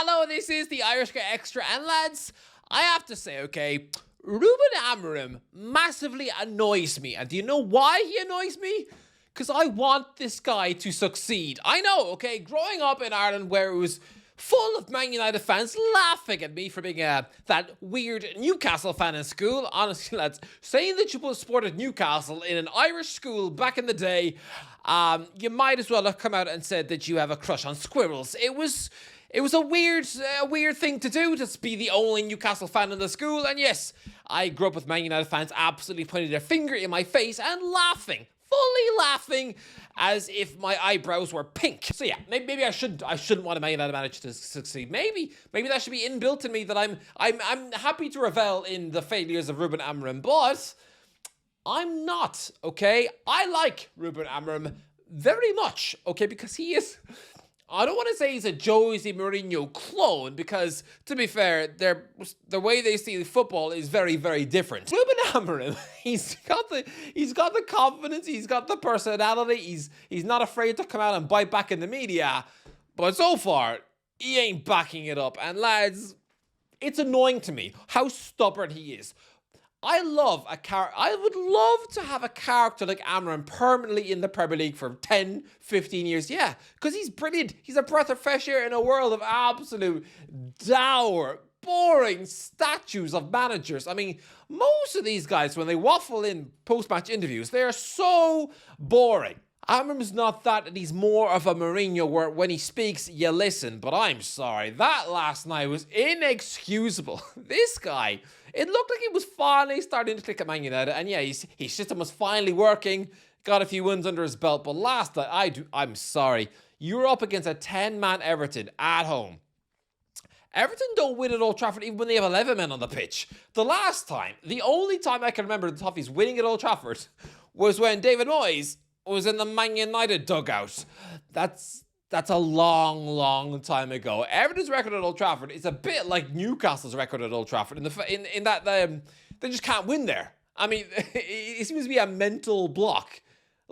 Hello, this is the Irish Guy Extra, and lads, I have to say, okay, Ruben Amorim massively annoys me. And do you know why he annoys me? Because I want this guy to succeed. I know, okay, growing up in Ireland where it was full of Man United fans laughing at me for being that weird Newcastle fan in school. Honestly, lads, saying that you supported Newcastle in an Irish school back in the day, you might as well have come out and said that you have a crush on squirrels. It was a weird thing to do, to be the only Newcastle fan in the school. And yes, I grew up with Man United fans absolutely pointing their finger in my face and laughing, fully laughing, as if my eyebrows were pink. So yeah, maybe I shouldn't want a Man United manager to succeed. Maybe that should be inbuilt in me, that I'm happy to revel in the failures of Ruben Amorim, but I'm not, okay? I like Ruben Amorim very much, okay, because he is, I don't want to say he's a Jose Mourinho clone, because, to be fair, the way they see football is very, very different. Ruben Amorim, he's got the confidence, he's got the personality, he's not afraid to come out and bite back in the media, but so far, he ain't backing it up. And lads, it's annoying to me how stubborn he is. I would love to have a character like Amorim permanently in the Premier League for 10, 15 years. Yeah, because he's brilliant. He's a breath of fresh air in a world of absolute dour, boring statues of managers. I mean, most of these guys, when they waffle in post-match interviews, they are so boring. Amorim's not that, and he's more of a Mourinho where when he speaks, you listen. But I'm sorry, that last night was inexcusable. This guy, it looked like he was finally starting to click at Man United. And yeah, his system was finally working, got a few wins under his belt. But last night, I'm sorry, you're up against a 10-man Everton at home. Everton don't win at Old Trafford even when they have 11 men on the pitch. The only time I can remember the Toffees winning at Old Trafford was when David Moyes was in the Man United dugout. That's a long, long time ago. Everton's record at Old Trafford is a bit like Newcastle's record at Old Trafford in that they just can't win there. I mean, it seems to be a mental block.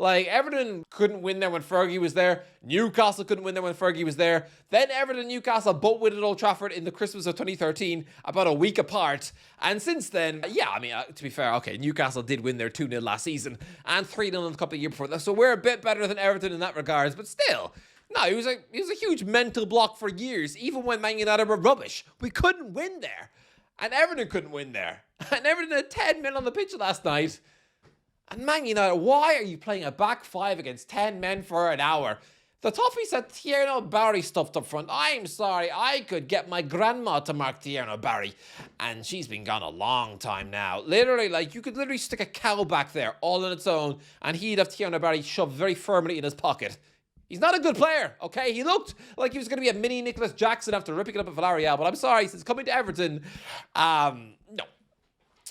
Like, Everton couldn't win there when Fergie was there. Newcastle couldn't win there when Fergie was there. Then Everton and Newcastle both win at Old Trafford in the Christmas of 2013, about a week apart. And since then, yeah, I mean, to be fair, okay, Newcastle did win there 2-0 last season and 3-0 in the couple of years before that. So we're a bit better than Everton in that regards, but still. No, it was a huge mental block for years, even when Man United were rubbish. We couldn't win there. And Everton couldn't win there. And Everton had 10 men on the pitch last night. And Man United, why are you playing a back five against 10 men for an hour? The Toffees had Tierno Barry stuffed up front. I'm sorry, I could get my grandma to mark Tierno Barry. And she's been gone a long time now. Literally, like, you could literally stick a cow back there all on its own, and he'd have Tierno Barry shoved very firmly in his pocket. He's not a good player, okay? He looked like he was going to be a mini Nicholas Jackson after ripping it up at Villarreal, but I'm sorry, since coming to Everton, no.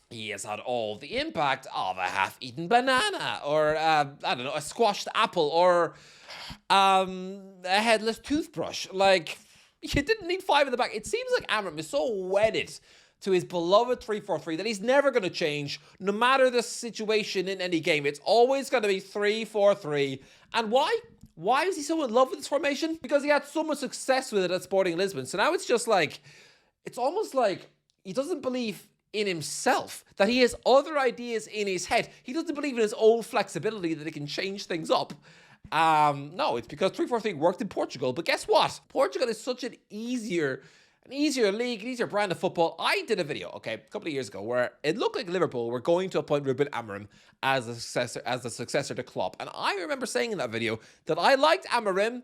He has had all the impact of a half-eaten banana, or, I don't know, a squashed apple, or a headless toothbrush. Like, you didn't need five in the back. It seems like Amorim is so wedded to his beloved 3-4-3 that he's never going to change, no matter the situation in any game. It's always going to be 3-4-3. And why? Why is he so in love with this formation? Because he had so much success with it at Sporting Lisbon. So now it's just like, it's almost like he doesn't believe in himself, that he has other ideas in his head. He doesn't believe in his own flexibility, that he can change things up. No, it's because 3-4-3 worked in Portugal. But guess what? Portugal is such an easier league, an easier brand of football. I did a video, okay, a couple of years ago, where it looked like Liverpool were going to appoint Ruben Amorim as the successor to Klopp. And I remember saying in that video that I liked Amorim,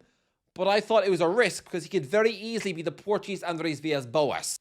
but I thought it was a risk because he could very easily be the Portuguese Andrés Villas-Boas.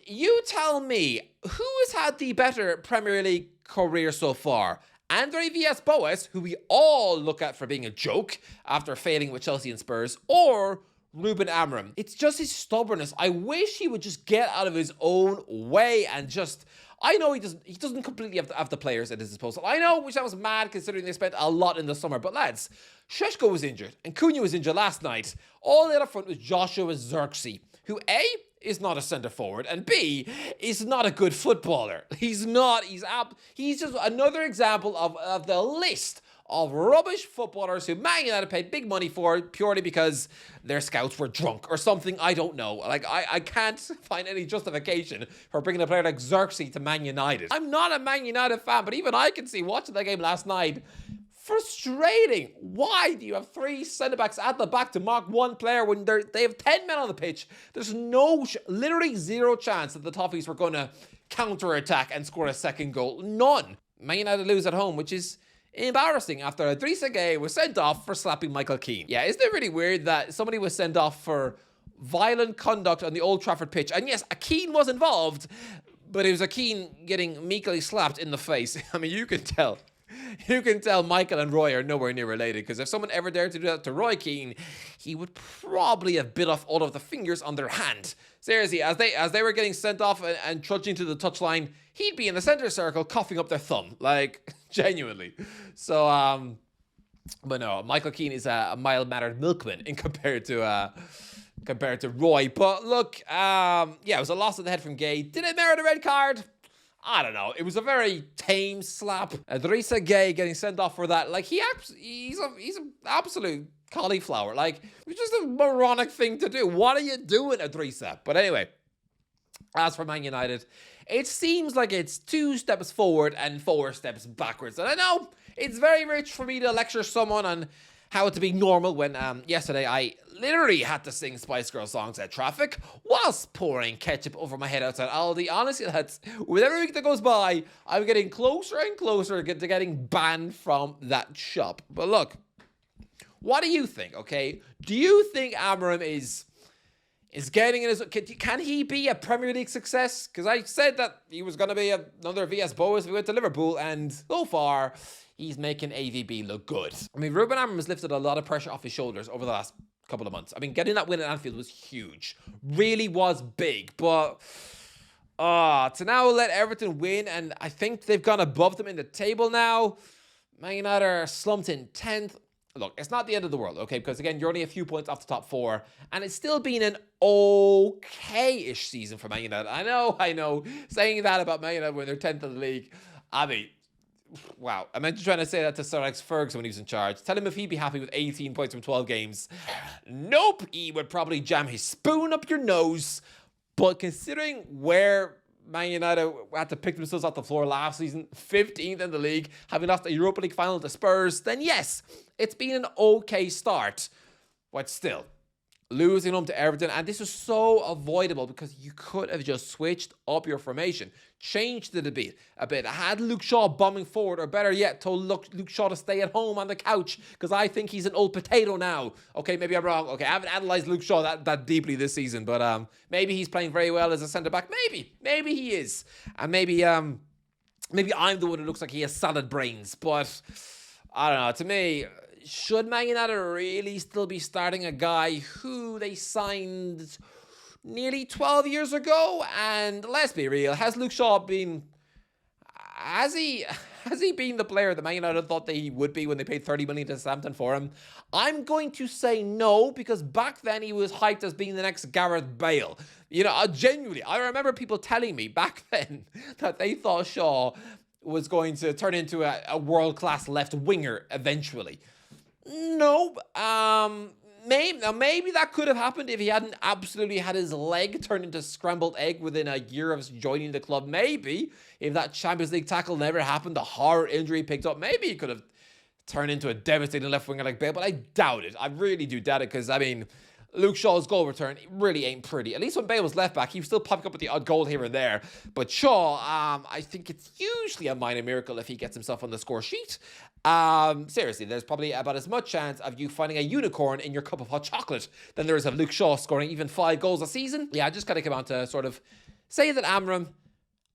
You tell me, who has had the better Premier League career so far? Andrés Villas-Boas, who we all look at for being a joke after failing with Chelsea and Spurs, or Ruben Amorim? It's just his stubbornness. I wish he would just get out of his own way and just... I know he doesn't completely have the players at his disposal. I know, which I was mad considering they spent a lot in the summer. But lads, Šeško was injured and Cunha was injured last night. All the other front was Joshua Zirkzee, who A, is not a centre forward, and B, is not a good footballer. He's not. He's just another example of the list of rubbish footballers who Man United paid big money for purely because their scouts were drunk or something. I don't know. Like, I can't find any justification for bringing a player like Xerxes to Man United. I'm not a Man United fan, but even I can see watching that game last night, frustrating. Why do you have 3 centre-backs at the back to mark one player when they have 10 men on the pitch? There's literally zero chance that the Toffees were going to counter-attack and score a second goal. None. Man United lose at home, which is embarrassing after Idrissa Gueye was sent off for slapping Michael Keane. Yeah, isn't it really weird that somebody was sent off for violent conduct on the Old Trafford pitch? And yes, a Keane was involved, but it was a Keane getting meekly slapped in the face. I mean, you can tell. You can tell Michael and Roy are nowhere near related, because if someone ever dared to do that to Roy Keane, he would probably have bit off all of the fingers on their hand. Seriously, as they were getting sent off and trudging to the touchline, he'd be in the centre circle coughing up their thumb, like, genuinely. So, but no, Michael Keane is a mild-mannered milkman in compared to Roy. But look, yeah, it was a loss of the head from Gueye. Did it merit a red card? I don't know. It was a very tame slap. Idrissa Gueye getting sent off for that. Like, he's an absolute cauliflower. Like, it was just a moronic thing to do. What are you doing, Idrissa? But anyway, as for Man United, it seems like it's 2 steps forward and 4 steps backwards. And I know it's very rich for me to lecture someone on how to be normal when yesterday I literally had to sing Spice Girl songs at traffic whilst pouring ketchup over my head outside Aldi. Honestly, with every week that goes by, I'm getting closer and closer to getting banned from that shop. But look, what do you think, okay? Do you think Amorim is getting in his... Can he be a Premier League success? Because I said that he was going to be another VS Boas if he went to Liverpool, and so far, he's making AVB look good. I mean, Ruben Amorim has lifted a lot of pressure off his shoulders over the last couple of months. I mean, getting that win at Anfield was huge. Really was big, but... to now let Everton win, and I think they've gone above them in the table now. Man United are slumped in 10th. Look, it's not the end of the world, okay? Because, again, you're only a few points off the top 4, and it's still been an okay-ish season for Man United. I know. Saying that about Man United when they're 10th in the league, I mean, wow. I meant to try to say that to Sir Alex Ferguson when he was in charge. Tell him if he'd be happy with 18 points from 12 games. Nope, he would probably jam his spoon up your nose. But considering where Man United had to pick themselves off the floor last season, 15th in the league, having lost the Europa League final to Spurs, then yes, it's been an okay start. But still, losing home to Everton, and this was so avoidable because you could have just switched up your formation, changed it a bit. Had Luke Shaw bombing forward, or better yet, told Luke Shaw to stay at home on the couch, because I think he's an old potato now. Okay, maybe I'm wrong. Okay, I haven't analysed Luke Shaw that deeply this season, but maybe he's playing very well as a centre-back. Maybe he is. And maybe I'm the one who looks like he has salad brains, but I don't know. To me, should Man United really still be starting a guy who they signed nearly 12 years ago? And let's be real, has Luke Shaw been... Has he been the player that Man United thought that he would be when they paid 30 million to Southampton for him? I'm going to say no, because back then he was hyped as being the next Gareth Bale. You know, genuinely, I remember people telling me back then that they thought Shaw was going to turn into a world-class left winger eventually. No, maybe that could have happened if he hadn't absolutely had his leg turned into scrambled egg within a year of joining the club. Maybe if that Champions League tackle never happened, the horror injury picked up, maybe he could have turned into a devastating left winger like Bale, but I doubt it. I really do doubt it, because, I mean, Luke Shaw's goal return really ain't pretty. At least when Bale was left back, he was still popping up with the odd goal here and there. But Shaw, I think it's usually a minor miracle if he gets himself on the score sheet. Seriously, there's probably about as much chance of you finding a unicorn in your cup of hot chocolate than there is of Luke Shaw scoring even 5 goals a season. Yeah, I just gotta come on to sort of say that, Amorim,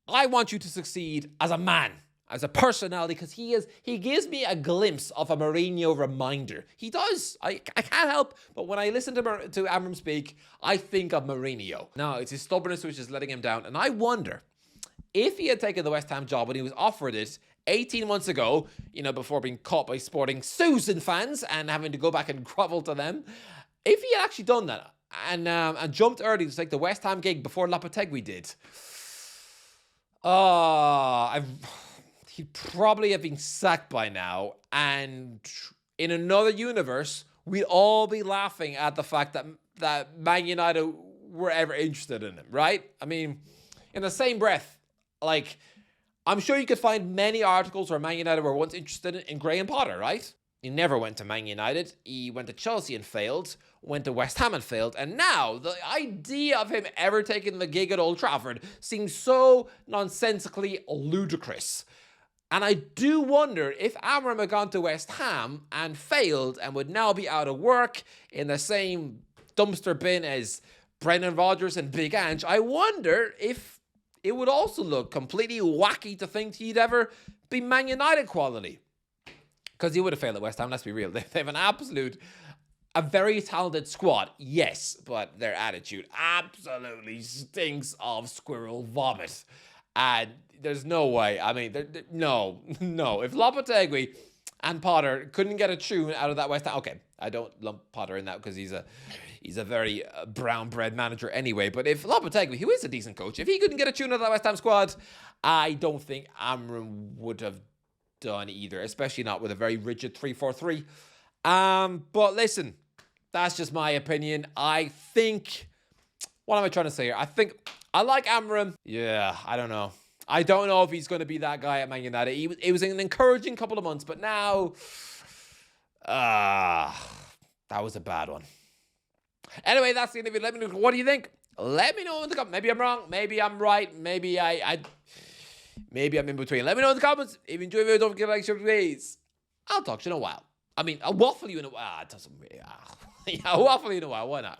I want you to succeed as a man, as a personality, because he gives me a glimpse of a Mourinho reminder. He does. I can't help, but when I listen to Amorim speak, I think of Mourinho. Now, it's his stubbornness which is letting him down, and I wonder if he had taken the West Ham job when he was offered it 18 months ago, you know, before being caught by Sporting Susan fans and having to go back and grovel to them, if he had actually done that and jumped early to take the West Ham gig before Lopetegui did, he'd probably have been sacked by now. And in another universe, we'd all be laughing at the fact that Man United were ever interested in him, right? I mean, in the same breath, like, I'm sure you could find many articles where Man United were once interested in Graham Potter, right? He never went to Man United. He went to Chelsea and failed, went to West Ham and failed, and now the idea of him ever taking the gig at Old Trafford seems so nonsensically ludicrous. And I do wonder if Amorim had gone to West Ham and failed and would now be out of work in the same dumpster bin as Brendan Rodgers and Big Ange, I wonder if it would also look completely wacky to think he'd ever be Man United quality. Because he would have failed at West Ham, let's be real. They have a very talented squad, yes, but their attitude absolutely stinks of squirrel vomit. And there's no way. I mean, no. If Lopetegui and Potter couldn't get a tune out of that West Ham, okay, I don't lump Potter in that because he's a very brown bread manager anyway. But if Lopetegui, who is a decent coach, if he couldn't get a tune out of that West Ham squad, I don't think Amorim would have done either, especially not with a very rigid 3-4-3. But listen, that's just my opinion. I think, what am I trying to say here? I think I like Amorim. Yeah, I don't know. I don't know if he's going to be that guy at Man United. It was an encouraging couple of months, but now, that was a bad one. Anyway, that's the end of it. Let me know. What do you think? Let me know in the comments. Maybe I'm wrong. Maybe I'm right. Maybe Maybe I'm in between. Let me know in the comments. If you enjoy the video, don't forget to like, share, please. I'll talk to you in a while. I mean, I'll waffle you in a while. It doesn't really. I'll waffle you in a while. Why not?